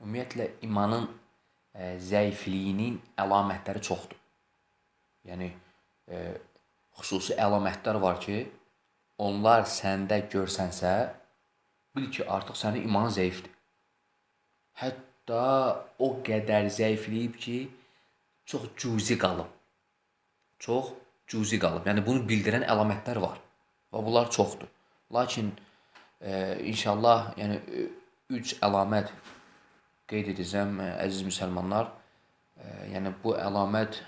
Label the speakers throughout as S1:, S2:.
S1: Ümumiyyətlə, imanın zəifliyinin əlamətləri çoxdur. Yəni, xüsusi əlamətlər var ki, onlar səndə görsənsə, bil ki, artıq sənin imanın zəifdir. Hətta o qədər zəifləyib ki, çox cüzi qalıb. Çox cüzi qalıb. Yəni, bunu bildirən əlamətlər var. Və bunlar çoxdur. Lakin, inşallah, yəni, 3 əlamət qeyd edəcəm, əziz müsəlmanlar. Yəni, bu əlamət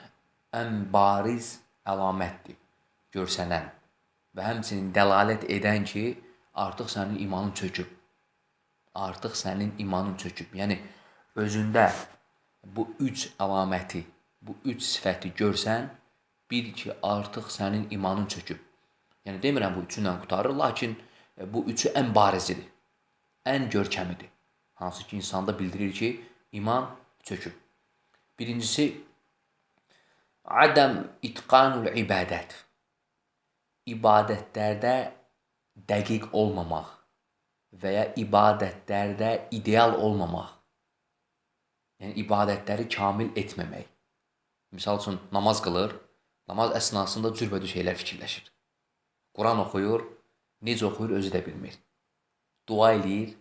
S1: ən bariz əlamətdir, görsənən və həmçinin dəlalət edən ki, artıq sənin imanın çöküb. Artıq sənin imanın çöküb. Yəni, özündə bu 3 əlaməti, bu 3 sifəti görsən, bil ki, artıq sənin imanın çöküb. Yəni, demirəm bu üçü ilə qutarır, lakin bu üçü ən barizidir, ən görkəmidir. Hansı ki, insanda bildirir ki, iman çöküb. Birincisi, Ədəm itqanul ibadət. İbadətlərdə dəqiq olmamaq və ya ibadətlərdə ideal olmamaq. Yəni, ibadətləri kamil etməmək. Misal üçün, namaz qılır, namaz əsnasında cürbəcür şeylər fikirləşir. Quran oxuyur, necə oxuyur özü də bilmir. Dua eləyir,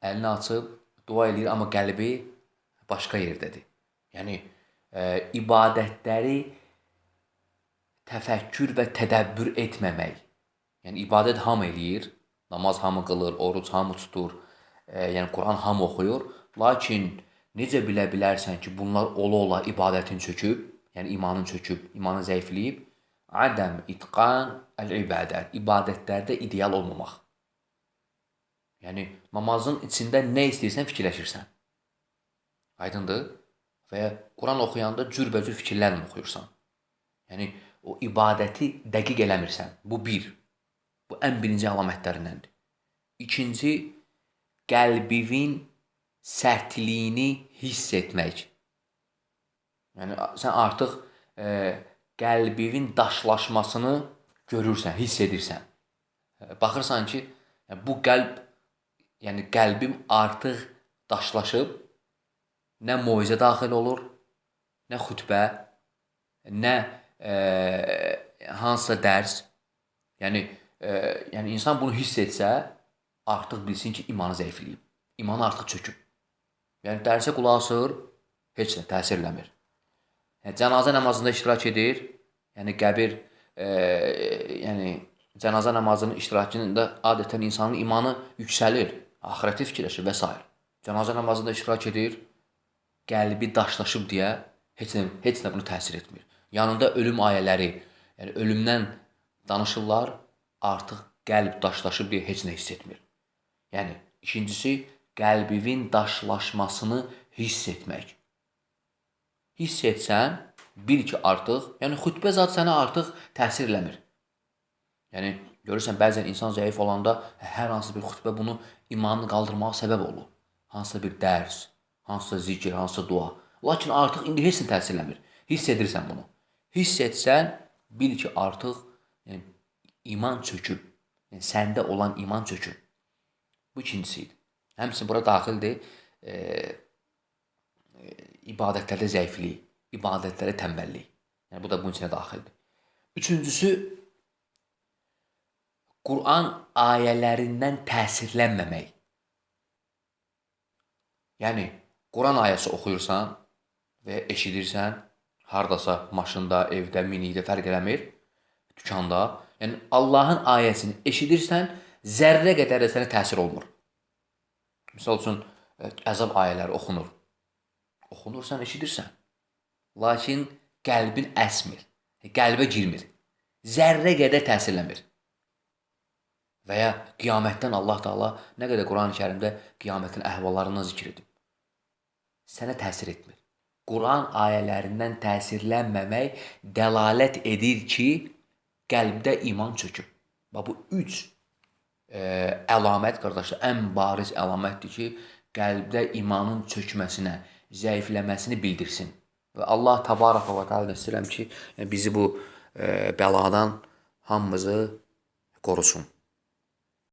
S1: əlini açıb, dua eləyir, amma qəlbi başqa yerdədir. Yəni, ibadətləri təfəkkür və tədəbbür etməmək. Yəni, ibadət hamı eləyir, namaz hamı qılır, oruc hamı tutur, yəni Quran hamı oxuyur. Lakin necə bilə bilərsən ki, bunlar ola-ola ibadətin çöküb, yəni imanın çöküb, imanın zəifləyib? Ədəm itqan əl-ibadət. İbadətlərdə ideal olmamaq. Yəni, namazın içində nə istəyirsən fikirləşirsən. Aydındır? Və ya Quran oxuyanda cürbəcür fikirlərlə oxuyursan. Yəni, o ibadəti dəqiq eləmirsən. Bu bir. Bu ən birinci əlamətlərindəndir. İkinci, qəlbinin sərtliyini hiss etmək. Yəni, sən artıq qəlbinin daşlaşmasını görürsən, hiss edirsən. Baxırsan ki, bu qəlb, yəni qəlbim artıq daşlaşıb, nə moizə daxil olur, nə xütbə, nə hansısa dərs. Yəni, insan bunu hiss etsə, artıq bilsin ki, imanı zəifləyib. İmanı artıq çöküb. Yəni, dərsə qulaq asır, heç nə təsir eləmir. Cənazə namazında iştirak edir, yəni qəbir, cənazə namazının iştirakında adətən insanın imanı yüksəlir, axirəti fikirləşir və s. Cənazə namazında iştirak edir, qəlbi daşlaşıb deyə heç nə bunu təsir etmir. Yanında ölüm ayələri, yəni ölümdən danışırlar, artıq qəlb daşlaşıb deyə heç nə hiss etmir. Yəni, ikincisi, qəlbinin daşlaşmasını hiss etmək. Hiss etsən, bil ki, artıq, yəni xütbə zat sənə artıq təsir eləmir. Yəni, görürsən, bəzən insan zəif olanda hər hansı bir xütbə bunu imanını qaldırmağa səbəb olur. Hansısa bir dərs, hansısa zikir, hansısa dua. Lakin artıq indi heç nə təsir eləmir. Hiss edirsən bunu. Hiss etsən, bil ki, artıq iman çöküb. Yəni, səndə olan iman çöküb. Bu ikincisi idi. Həmçinin bura daxildir ibadətlərdə zəiflik, ibadətlərdə tənbəllik. Yəni, bu da bunun içinə daxildir. Üçüncüsü, Quran ayələrindən təsirlənməmək. Yəni, Quran ayəsi oxuyursan və eşidirsən, haradasa, maşında, evdə, minikdə, fərq eləmir, dükanda. Yəni, Allahın ayəsini eşidirsən, zərrə qədər də sənə təsir olmur. Misal üçün, əzab ayələri oxunur. Oxunursan, eşidirsən. Lakin qəlbin əsmir, qəlbə girmir. Zərrə qədər təsirləmir. Və ya qiyamətdən Allah Teala nə qədər Quran-ı Kərimdə qiyamətin əhvallarından zikr edib. Sənə təsir etmir. Quran ayələrindən təsirlənməmək dəlalət edir ki, qəlbdə iman çöküb. Bu 3 əlamət, qardaşlar, ən bariz əlamətdir ki, qəlbdə imanın çökməsinə, zəifləməsini bildirsin. Və Allah Təbaraka və Teala istəyirəm ki, bizi bu bəladan hamımızı qorusun.